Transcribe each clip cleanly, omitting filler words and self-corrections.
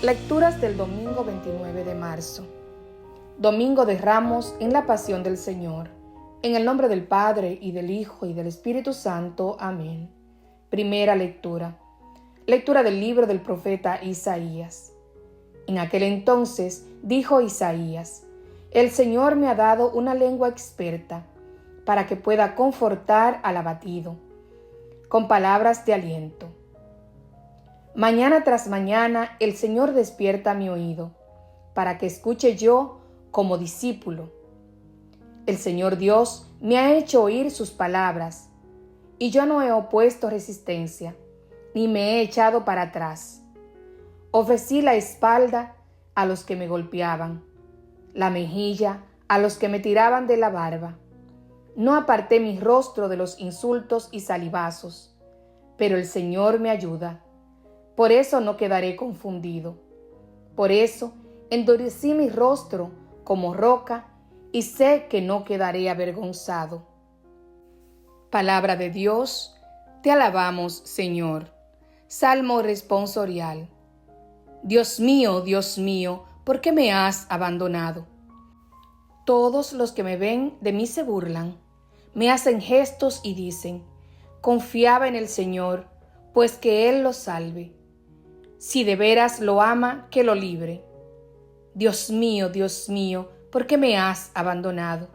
Lecturas del domingo 29 de marzo. Domingo de Ramos en la Pasión del Señor. En el nombre del Padre, y del Hijo, y del Espíritu Santo. Amén. Primera lectura. Lectura del libro del profeta Isaías. En aquel entonces dijo Isaías: El Señor me ha dado una lengua experta, para que pueda confortar al abatido, con palabras de aliento. Mañana tras mañana el Señor despierta mi oído, para que escuche yo como discípulo. El Señor Dios me ha hecho oír sus palabras, y yo no he opuesto resistencia, ni me he echado para atrás. Ofrecí la espalda a los que me golpeaban, la mejilla a los que me tiraban de la barba. No aparté mi rostro de los insultos y salivazos, pero el Señor me ayuda. Por eso no quedaré confundido. Por eso endurecí mi rostro como roca y sé que no quedaré avergonzado. Palabra de Dios, te alabamos, Señor. Salmo responsorial. Dios mío, ¿por qué me has abandonado? Todos los que me ven de mí se burlan, me hacen gestos y dicen: confiaba en el Señor, pues que Él lo salve. Si de veras lo ama, que lo libre. Dios mío, ¿por qué me has abandonado?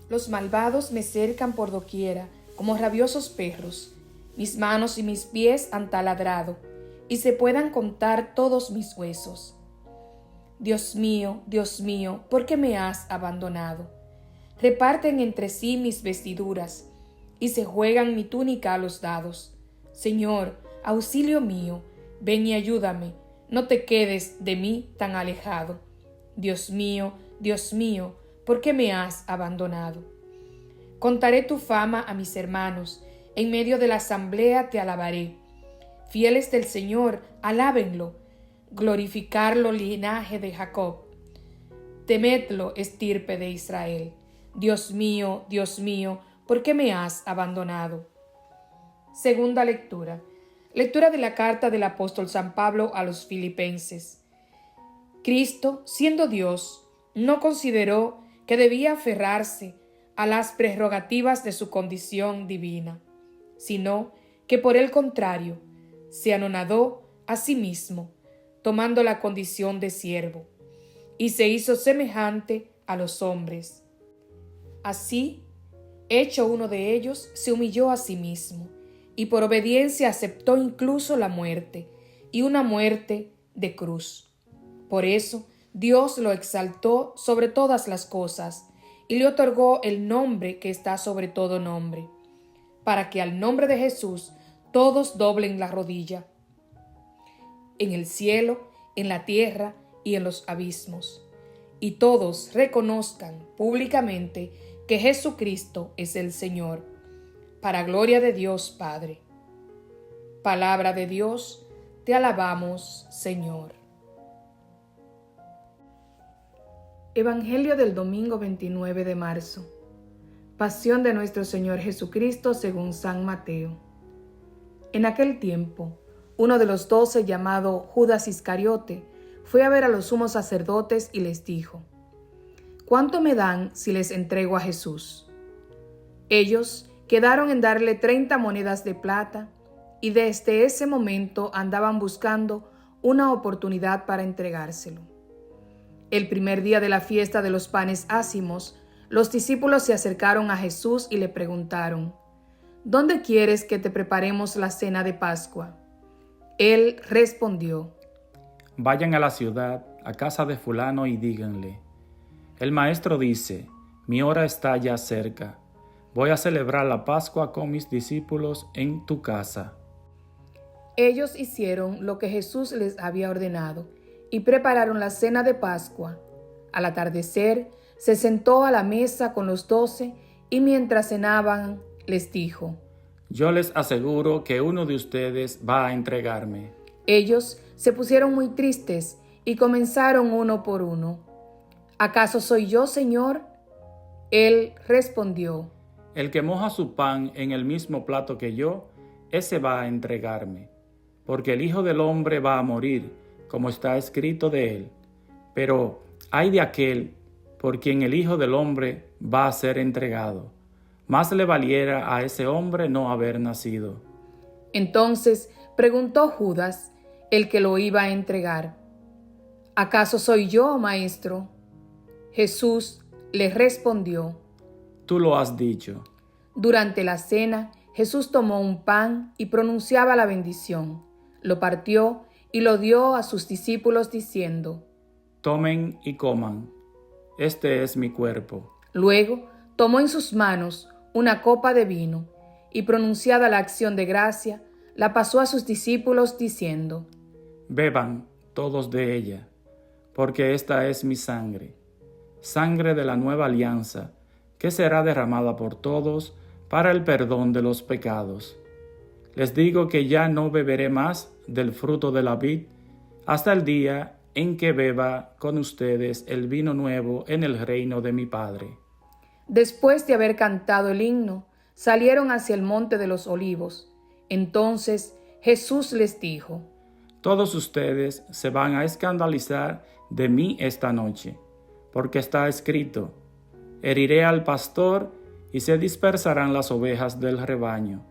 Los malvados me cercan por doquiera, como rabiosos perros. Mis manos y mis pies han taladrado, y se puedan contar todos mis huesos. Dios mío, ¿por qué me has abandonado? Reparten entre sí mis vestiduras, y se juegan mi túnica a los dados. Señor, auxilio mío, ven y ayúdame, no te quedes de mí tan alejado. Dios mío, ¿por qué me has abandonado? Contaré tu fama a mis hermanos, en medio de la asamblea te alabaré. Fieles del Señor, alábenlo, glorificarlo linaje de Jacob. Temedlo, estirpe de Israel. Dios mío, ¿por qué me has abandonado? Segunda lectura. Lectura de la carta del apóstol San Pablo a los Filipenses. Cristo, siendo Dios, no consideró que debía aferrarse a las prerrogativas de su condición divina, sino que por el contrario, se anonadó a sí mismo, tomando la condición de siervo, y se hizo semejante a los hombres. Así, hecho uno de ellos, se humilló a sí mismo, y por obediencia aceptó incluso la muerte, y una muerte de cruz. Por eso Dios lo exaltó sobre todas las cosas, y le otorgó el nombre que está sobre todo nombre, para que al nombre de Jesús todos doblen la rodilla, en el cielo, en la tierra y en los abismos, y todos reconozcan públicamente que Jesucristo es el Señor, para gloria de Dios Padre. Palabra de Dios, te alabamos, Señor. Evangelio del domingo 29 de marzo. Pasión de nuestro Señor Jesucristo según San Mateo. En aquel tiempo, uno de los 12, llamado Judas Iscariote, fue a ver a los sumos sacerdotes y les dijo: ¿Cuánto me dan si les entrego a Jesús? Ellos quedaron en darle 30 monedas de plata, y desde ese momento andaban buscando una oportunidad para entregárselo. El primer día de la fiesta de los panes ácimos, los discípulos se acercaron a Jesús y le preguntaron: ¿Dónde quieres que te preparemos la cena de Pascua? Él respondió: Vayan a la ciudad, a casa de fulano, y díganle: el maestro dice, mi hora está ya cerca. Voy a celebrar la Pascua con mis discípulos en tu casa. Ellos hicieron lo que Jesús les había ordenado y prepararon la cena de Pascua. Al atardecer, se sentó a la mesa con los 12 y mientras cenaban, les dijo: Yo les aseguro que uno de ustedes va a entregarme. Ellos se pusieron muy tristes y comenzaron uno por uno: ¿Acaso soy yo, Señor? Él respondió: El que moja su pan en el mismo plato que yo, ese va a entregarme. Porque el Hijo del Hombre va a morir como está escrito de él. Pero ay de aquel por quien el Hijo del Hombre va a ser entregado. Más le valiera a ese hombre no haber nacido. Entonces preguntó Judas, el que lo iba a entregar: ¿Acaso soy yo, maestro? Jesús le respondió: Tú lo has dicho. Durante la cena, Jesús tomó un pan y pronunciaba la bendición. Lo partió y lo dio a sus discípulos diciendo: Tomen y coman. Este es mi cuerpo. Luego tomó en sus manos una copa de vino y, pronunciada la acción de gracia, la pasó a sus discípulos diciendo: Beban todos de ella, porque esta es mi sangre, sangre de la nueva alianza, que será derramada por todos para el perdón de los pecados. Les digo que ya no beberé más del fruto de la vid hasta el día en que beba con ustedes el vino nuevo en el reino de mi Padre. Después de haber cantado el himno, salieron hacia el monte de los olivos. Entonces Jesús les dijo: Todos ustedes se van a escandalizar de mí esta noche, porque está escrito: heriré al pastor y se dispersarán las ovejas del rebaño.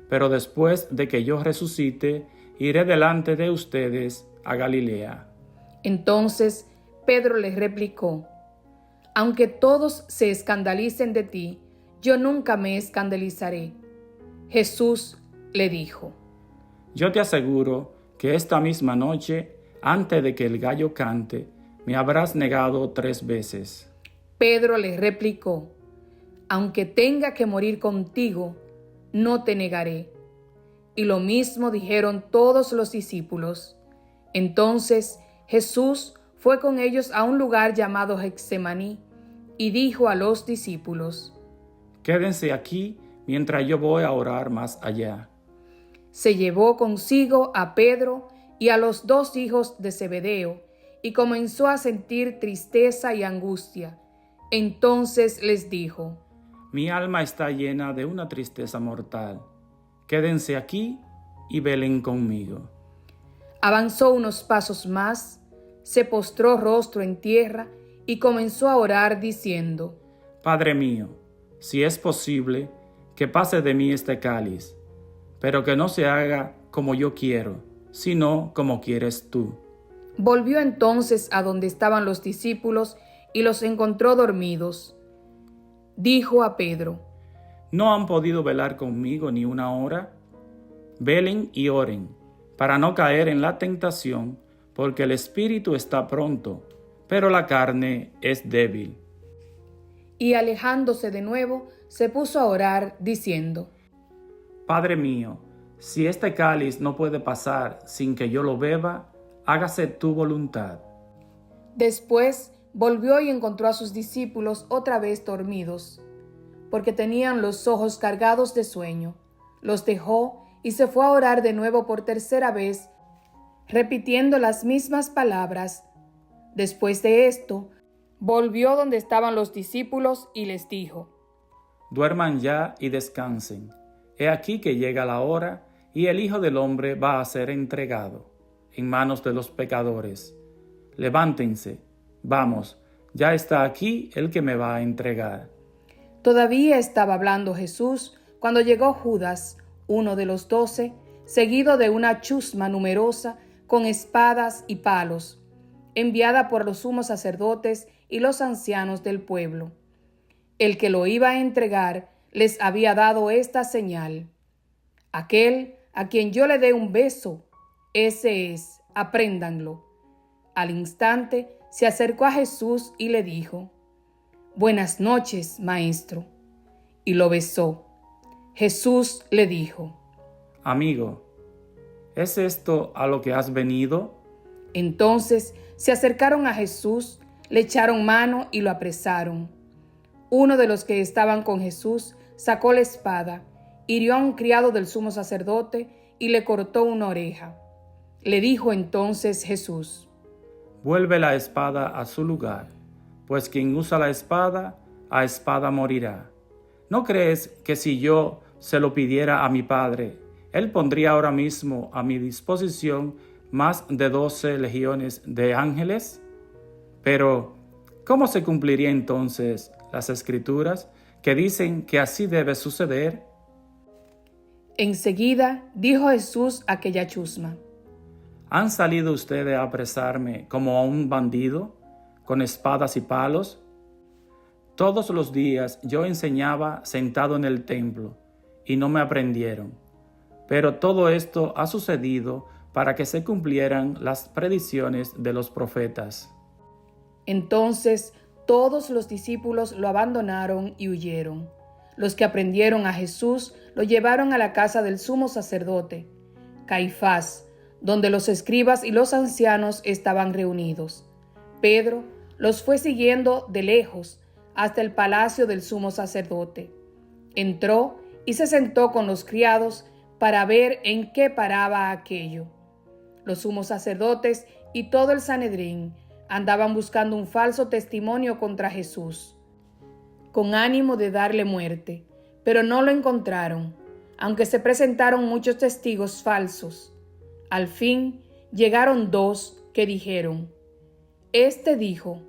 Pero después de que yo resucite, iré delante de ustedes a Galilea. Entonces Pedro les replicó: Aunque todos se escandalicen de ti, yo nunca me escandalizaré. Jesús le dijo: Yo te aseguro que esta misma noche, antes de que el gallo cante, me habrás negado 3 veces. Pedro le replicó: Aunque tenga que morir contigo, no te negaré. Y lo mismo dijeron todos los discípulos. Entonces Jesús fue con ellos a un lugar llamado Getsemaní y dijo a los discípulos: Quédense aquí mientras yo voy a orar más allá. Se llevó consigo a Pedro y a los 2 hijos de Zebedeo y comenzó a sentir tristeza y angustia. Entonces les dijo: Mi alma está llena de una tristeza mortal. Quédense aquí y velen conmigo. Avanzó unos pasos más, se postró rostro en tierra y comenzó a orar diciendo: Padre mío, si es posible, que pase de mí este cáliz, pero que no se haga como yo quiero, sino como quieres tú. Volvió entonces a donde estaban los discípulos y los encontró dormidos. Dijo a Pedro: ¿No han podido velar conmigo ni una hora? Velen y oren, para no caer en la tentación, porque el espíritu está pronto, pero la carne es débil. Y alejándose de nuevo, se puso a orar, diciendo: Padre mío, si este cáliz no puede pasar sin que yo lo beba, hágase tu voluntad. Después volvió y encontró a sus discípulos otra vez dormidos, porque tenían los ojos cargados de sueño. Los dejó y se fue a orar de nuevo por 3ª vez, repitiendo las mismas palabras. Después de esto, volvió donde estaban los discípulos y les dijo: Duerman ya y descansen. He aquí que llega la hora y el Hijo del Hombre va a ser entregado en manos de los pecadores. Levántense, vamos, ya está aquí el que me va a entregar. Todavía estaba hablando Jesús cuando llegó Judas, uno de los 12, seguido de una chusma numerosa con espadas y palos, enviada por los sumos sacerdotes y los ancianos del pueblo. El que lo iba a entregar les había dado esta señal: aquel a quien yo le dé un beso, ese es, apréndanlo. Al instante se acercó a Jesús y le dijo: Buenas noches, maestro. Y lo besó. Jesús le dijo: Amigo, ¿es esto a lo que has venido? Entonces se acercaron a Jesús, le echaron mano y lo apresaron. Uno de los que estaban con Jesús sacó la espada, hirió a un criado del sumo sacerdote y le cortó una oreja. Le dijo entonces Jesús: Vuelve la espada a su lugar, pues quien usa la espada, a espada morirá. ¿No crees que si yo se lo pidiera a mi Padre, Él pondría ahora mismo a mi disposición más de 12 legiones de ángeles? Pero, ¿cómo se cumpliría entonces las Escrituras que dicen que así debe suceder? Enseguida dijo Jesús a aquella chusma: ¿Han salido ustedes a apresarme como a un bandido, con espadas y palos? Todos los días yo enseñaba sentado en el templo, y no me aprendieron. Pero todo esto ha sucedido para que se cumplieran las predicciones de los profetas. Entonces todos los discípulos lo abandonaron y huyeron. Los que aprendieron a Jesús lo llevaron a la casa del sumo sacerdote, Caifás, donde los escribas y los ancianos estaban reunidos. Pedro los fue siguiendo de lejos hasta el palacio del sumo sacerdote. Entró y se sentó con los criados para ver en qué paraba aquello. Los sumos sacerdotes y todo el Sanedrín andaban buscando un falso testimonio contra Jesús, con ánimo de darle muerte, pero no lo encontraron, aunque se presentaron muchos testigos falsos. Al fin llegaron dos que dijeron: Este dijo,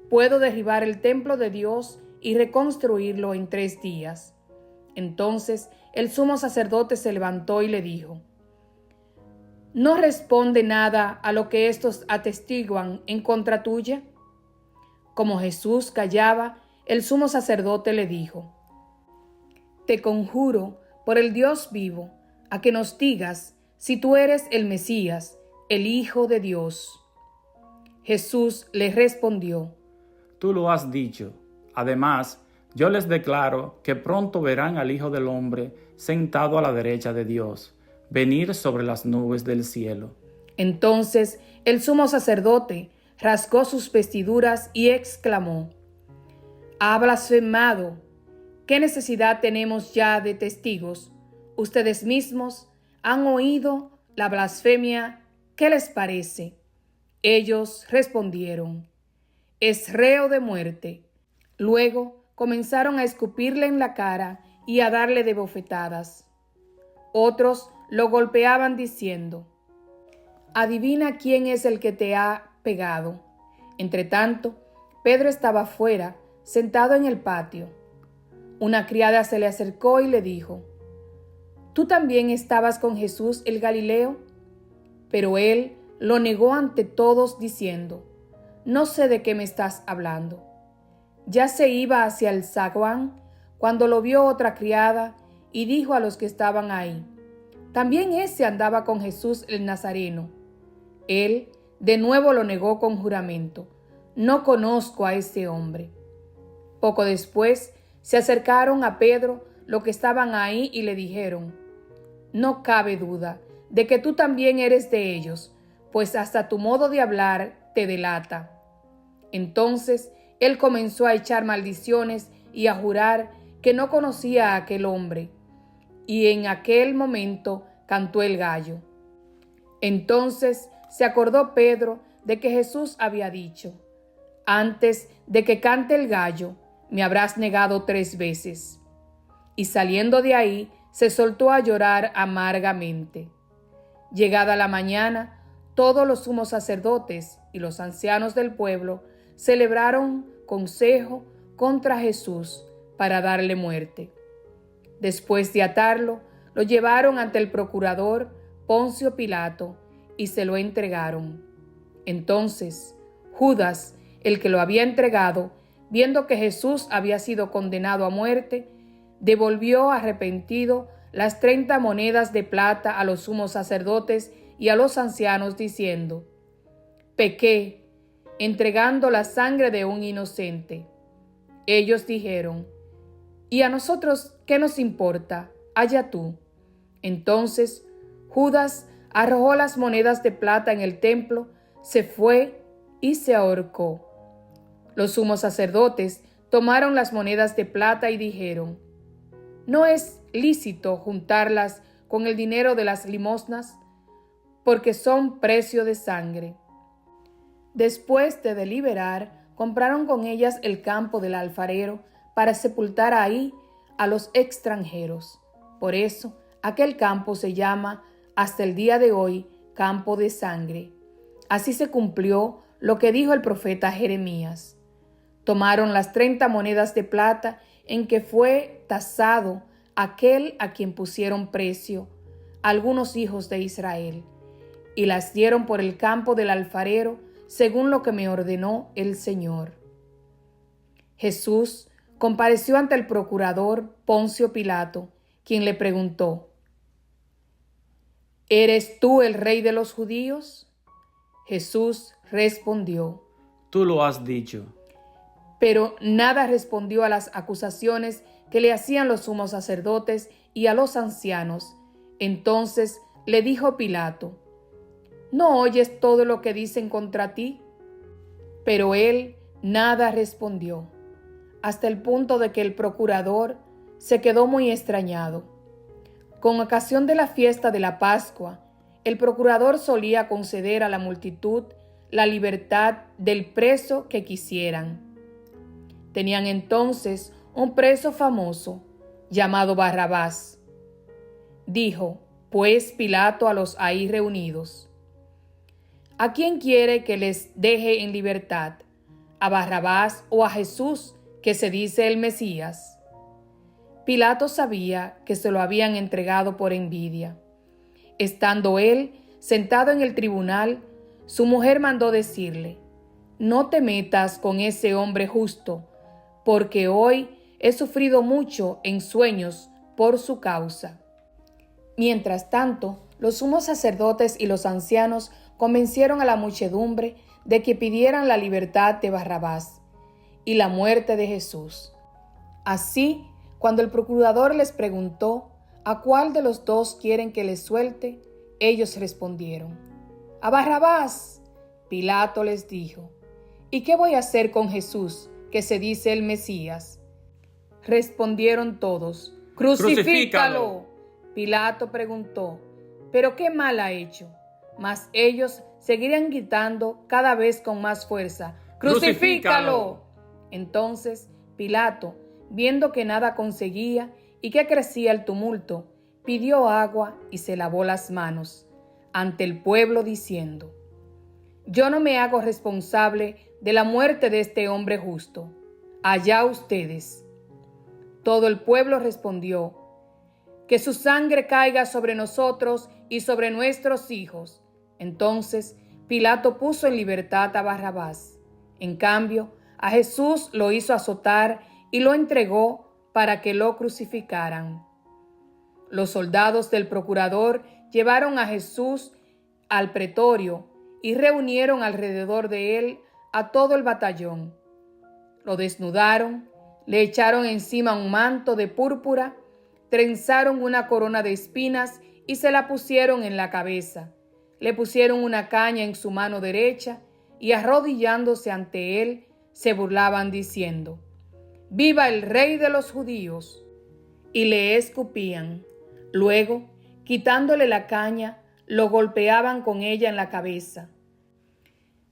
puedo derribar el templo de Dios y reconstruirlo en 3 días. Entonces el sumo sacerdote se levantó y le dijo: ¿No responde nada a lo que estos atestiguan en contra tuya? Como Jesús callaba, el sumo sacerdote le dijo: Te conjuro por el Dios vivo, a que nos digas si tú eres el Mesías, el Hijo de Dios. Jesús le respondió: Tú lo has dicho. Además, yo les declaro que pronto verán al Hijo del Hombre sentado a la derecha de Dios, venir sobre las nubes del cielo. Entonces el sumo sacerdote rasgó sus vestiduras y exclamó: Ha blasfemado. ¿Qué necesidad tenemos ya de testigos? Ustedes mismos han oído la blasfemia. ¿Qué les parece? Ellos respondieron: Es reo de muerte. Luego comenzaron a escupirle en la cara y a darle de bofetadas. Otros lo golpeaban diciendo: Adivina quién es el que te ha pegado. Entretanto, Pedro estaba fuera, sentado en el patio. Una criada se le acercó y le dijo: ¿Tú también estabas con Jesús el Galileo? Pero él lo negó ante todos diciendo: No sé de qué me estás hablando. Ya se iba hacia el zaguán cuando lo vio otra criada y dijo a los que estaban ahí: También ese andaba con Jesús el Nazareno. Él de nuevo lo negó con juramento: No conozco a ese hombre. Poco después se acercaron a Pedro los que estaban ahí y le dijeron: No cabe duda de que tú también eres de ellos, pues hasta tu modo de hablar te delata. Entonces él comenzó a echar maldiciones y a jurar que no conocía a aquel hombre. Y en aquel momento cantó el gallo. Entonces se acordó Pedro de que Jesús había dicho: Antes de que cante el gallo, me habrás negado 3 veces. Y saliendo de ahí, se soltó a llorar amargamente. Llegada la mañana, todos los sumos sacerdotes y los ancianos del pueblo celebraron consejo contra Jesús para darle muerte. Después de atarlo, lo llevaron ante el procurador Poncio Pilato y se lo entregaron. Entonces, Judas, el que lo había entregado, viendo que Jesús había sido condenado a muerte, devolvió arrepentido las 30 monedas de plata a los sumos sacerdotes y a los ancianos, diciendo: Pequé, entregando la sangre de un inocente. Ellos dijeron: ¿Y a nosotros qué nos importa? Allá tú. Entonces Judas arrojó las monedas de plata en el templo, se fue y se ahorcó. Los sumos sacerdotes tomaron las monedas de plata y dijeron: ¿No es lícito juntarlas con el dinero de las limosnas? Porque son precio de sangre. Después de deliberar, compraron con ellas el campo del alfarero para sepultar ahí a los extranjeros. Por eso, aquel campo se llama hasta el día de hoy campo de sangre. Así se cumplió lo que dijo el profeta Jeremías. Tomaron las 30 monedas de plata en que fue tasado aquel a quien pusieron precio, algunos hijos de Israel, y las dieron por el campo del alfarero, según lo que me ordenó el Señor. Jesús compareció ante el procurador Poncio Pilato, quien le preguntó: ¿Eres tú el rey de los judíos? Jesús respondió: Tú lo has dicho. Pero nada respondió a las acusaciones que le hacían los sumos sacerdotes y a los ancianos. Entonces le dijo Pilato: ¿No oyes todo lo que dicen contra ti? Pero él nada respondió, hasta el punto de que el procurador se quedó muy extrañado. Con ocasión de la fiesta de la Pascua, el procurador solía conceder a la multitud la libertad del preso que quisieran. Tenían entonces un preso famoso, llamado Barrabás. Dijo, pues, Pilato a los ahí reunidos: ¿A quién quiere que les deje en libertad? ¿A Barrabás o a Jesús, que se dice el Mesías? Pilato sabía que se lo habían entregado por envidia. Estando él sentado en el tribunal, su mujer mandó decirle: No te metas con ese hombre justo, porque hoy he sufrido mucho en sueños por su causa. Mientras tanto, los sumos sacerdotes y los ancianos convencieron a la muchedumbre de que pidieran la libertad de Barrabás y la muerte de Jesús. Así, cuando el procurador les preguntó a cuál de los dos quieren que les suelte, ellos respondieron: a Barrabás. Pilato les dijo: ¿Y qué voy a hacer con Jesús, que se dice el Mesías? Respondieron todos: ¡Crucifícalo! Pilato preguntó: ¿pero qué mal ha hecho? Mas ellos seguirían gritando cada vez con más fuerza: ¡Crucifícalo! Entonces Pilato, viendo que nada conseguía y que crecía el tumulto, pidió agua y se lavó las manos ante el pueblo diciendo: Yo no me hago responsable de la muerte de este hombre justo. Allá ustedes. Todo el pueblo respondió: que su sangre caiga sobre nosotros y sobre nuestros hijos. Entonces Pilato puso en libertad a Barrabás. En cambio, a Jesús lo hizo azotar y lo entregó para que lo crucificaran. Los soldados del procurador llevaron a Jesús al pretorio y reunieron alrededor de él a todo el batallón. Lo desnudaron, le echaron encima un manto de púrpura, trenzaron una corona de espinas y se la pusieron en la cabeza. Le pusieron una caña en su mano derecha y arrodillándose ante él, se burlaban diciendo: ¡Viva el Rey de los judíos! Y le escupían. Luego, quitándole la caña, lo golpeaban con ella en la cabeza.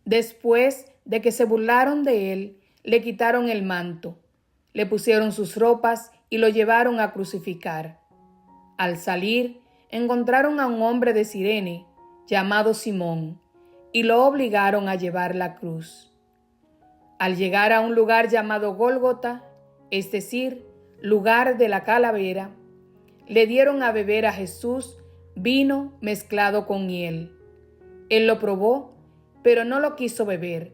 Después de que se burlaron de él, le quitaron el manto, le pusieron sus ropas y lo llevaron a crucificar. Al salir, encontraron a un hombre de Cirene, llamado Simón, y lo obligaron a llevar la cruz. Al llegar a un lugar llamado Gólgota, es decir, lugar de la calavera, le dieron a beber a Jesús vino mezclado con miel. Él lo probó, pero no lo quiso beber.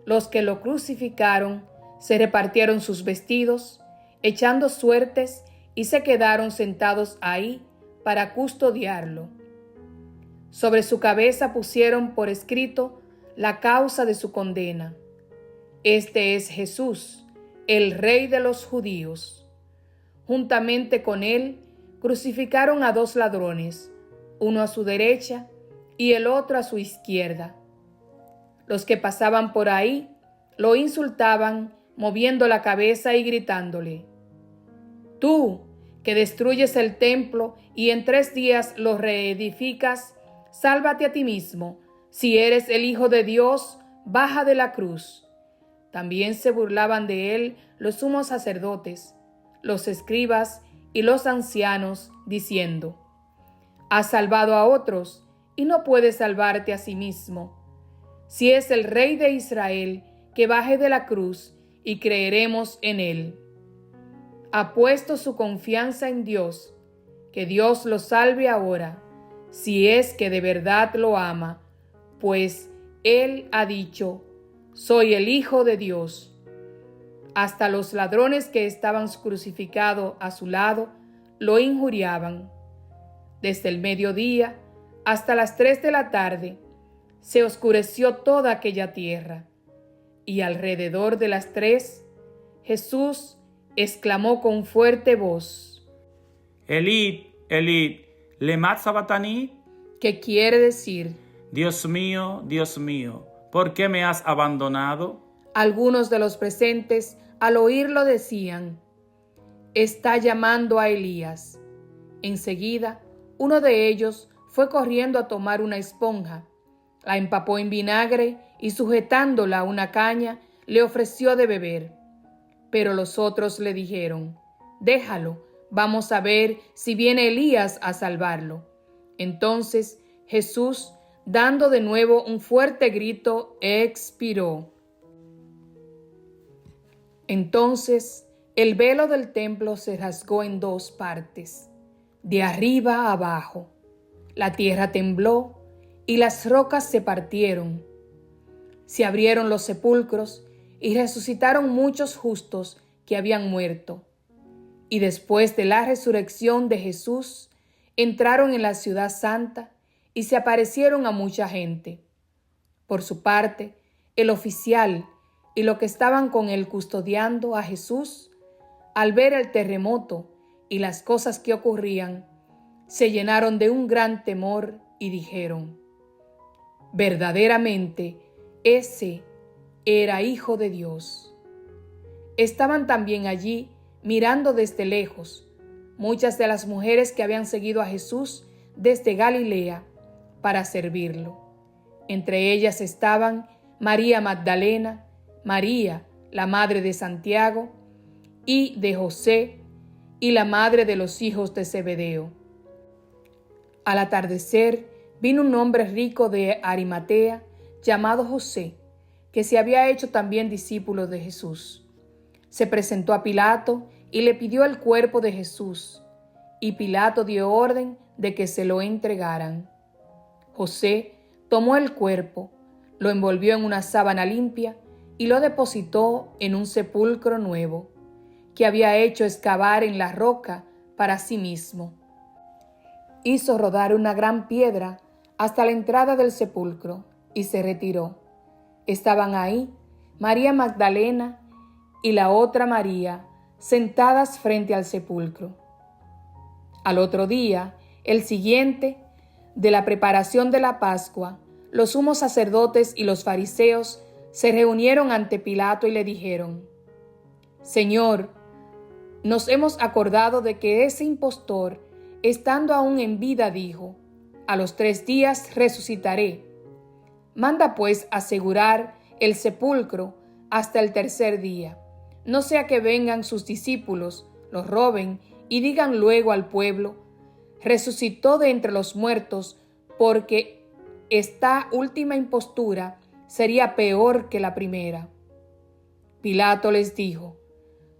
Los que lo crucificaron se repartieron sus vestidos, echando suertes, y se quedaron sentados ahí para custodiarlo. Sobre su cabeza pusieron por escrito la causa de su condena: Este es Jesús, el Rey de los judíos. Juntamente con él crucificaron a 2 ladrones, uno a su derecha y el otro a su izquierda. Los que pasaban por ahí lo insultaban, moviendo la cabeza y gritándole: Tú, que destruyes el templo y en 3 días lo reedificas, sálvate a ti mismo. Si eres el Hijo de Dios, baja de la cruz. También se burlaban de él los sumos sacerdotes, los escribas y los ancianos, diciendo: Has salvado a otros y no puede salvarte a sí mismo. Si es el Rey de Israel, que baje de la cruz y creeremos en él. Ha puesto su confianza en Dios, que Dios lo salve ahora, si es que de verdad lo ama, pues él ha dicho: soy el Hijo de Dios. Hasta los ladrones que estaban crucificados a su lado lo injuriaban. Desde el mediodía hasta las 3 de la tarde se oscureció toda aquella tierra, y alrededor de las 3, Jesús exclamó con fuerte voz: Elí, Elí, lema sabachthani, que quiere decir: Dios mío, ¿por qué me has abandonado? Algunos de los presentes al oírlo decían: está llamando a Elías. Enseguida, uno de ellos fue corriendo a tomar una esponja, la empapó en vinagre y, sujetándola a una caña, le ofreció de beber. Pero los otros le dijeron: déjalo, vamos a ver si viene Elías a salvarlo. Entonces Jesús, dando de nuevo un fuerte grito, expiró. Entonces el velo del templo se rasgó en 2 partes, de arriba a abajo. La tierra tembló y las rocas se partieron. Se abrieron los sepulcros y resucitaron muchos justos que habían muerto. Y después de la resurrección de Jesús, entraron en la ciudad santa y se aparecieron a mucha gente. Por su parte, el oficial y los que estaban con él custodiando a Jesús, al ver el terremoto y las cosas que ocurrían, se llenaron de un gran temor y dijeron: verdaderamente, ese era Hijo de Dios. Estaban también allí, mirando desde lejos, muchas de las mujeres que habían seguido a Jesús desde Galilea para servirlo. Entre ellas estaban María Magdalena, María, la madre de Santiago y de José, y la madre de los hijos de Zebedeo. Al atardecer, vino un hombre rico de Arimatea, llamado José, que se había hecho también discípulo de Jesús. Se presentó a Pilato y le pidió el cuerpo de Jesús, y Pilato dio orden de que se lo entregaran. José tomó el cuerpo, lo envolvió en una sábana limpia y lo depositó en un sepulcro nuevo, que había hecho excavar en la roca para sí mismo. Hizo rodar una gran piedra hasta la entrada del sepulcro y se retiró. Estaban ahí María Magdalena y la otra María sentadas frente al sepulcro. Al otro día, el siguiente, de la preparación de la Pascua, los sumos sacerdotes y los fariseos se reunieron ante Pilato y le dijeron: Señor, nos hemos acordado de que ese impostor, estando aún en vida, dijo: a los 3 días resucitaré. Manda pues asegurar el sepulcro hasta el 3er día, no sea que vengan sus discípulos, los roben y digan luego al pueblo: resucitó de entre los muertos, porque esta última impostura sería peor que la primera. Pilato les dijo: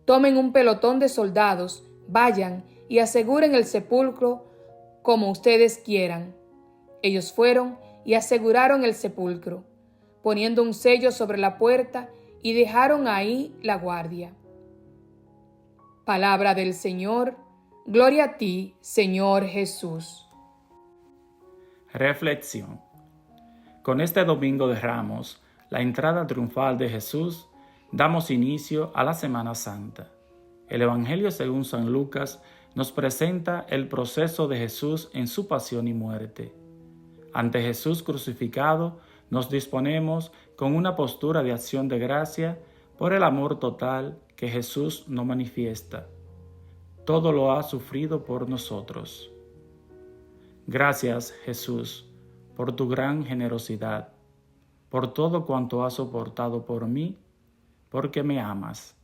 tomen un pelotón de soldados, vayan y aseguren el sepulcro como ustedes quieran. Ellos fueron y aseguraron el sepulcro, poniendo un sello sobre la puerta, y dejaron ahí la guardia. Palabra del Señor. Gloria a ti, Señor Jesús. Reflexión. Con este Domingo de Ramos, la entrada triunfal de Jesús, damos inicio a la Semana Santa. El Evangelio según San Lucas nos presenta el proceso de Jesús en su pasión y muerte. Ante Jesús crucificado, nos disponemos con una postura de acción de gracia por el amor total que Jesús nos manifiesta. Todo lo ha sufrido por nosotros. Gracias, Jesús, por tu gran generosidad, por todo cuanto has soportado por mí, porque me amas.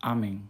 Amén.